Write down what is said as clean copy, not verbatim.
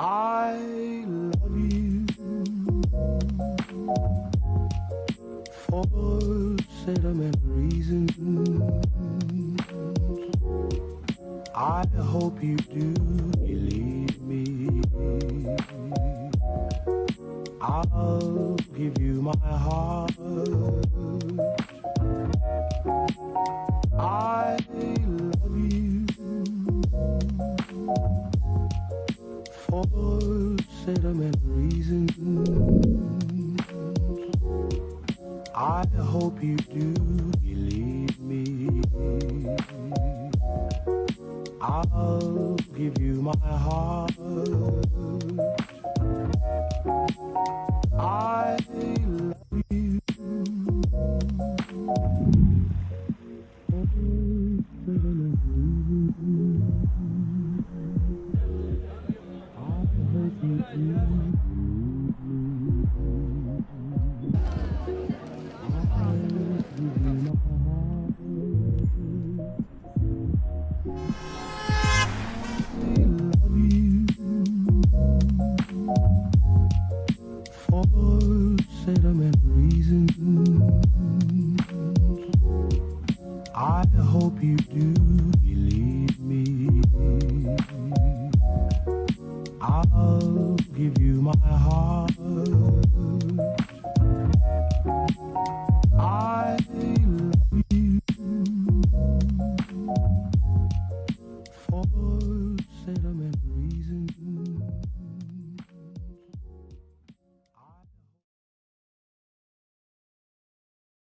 I love you for sentimental reasons. I hope you do believe me. I'll give you my heart. I love you for sentimental reasons. I hope you do believe me. I'll give you my heart. I love you for sentimental reasons. I hope you do believe me. I'll give you my heart. Love you for sentimental reasons. I hope you do believe me. I'll give you my heart.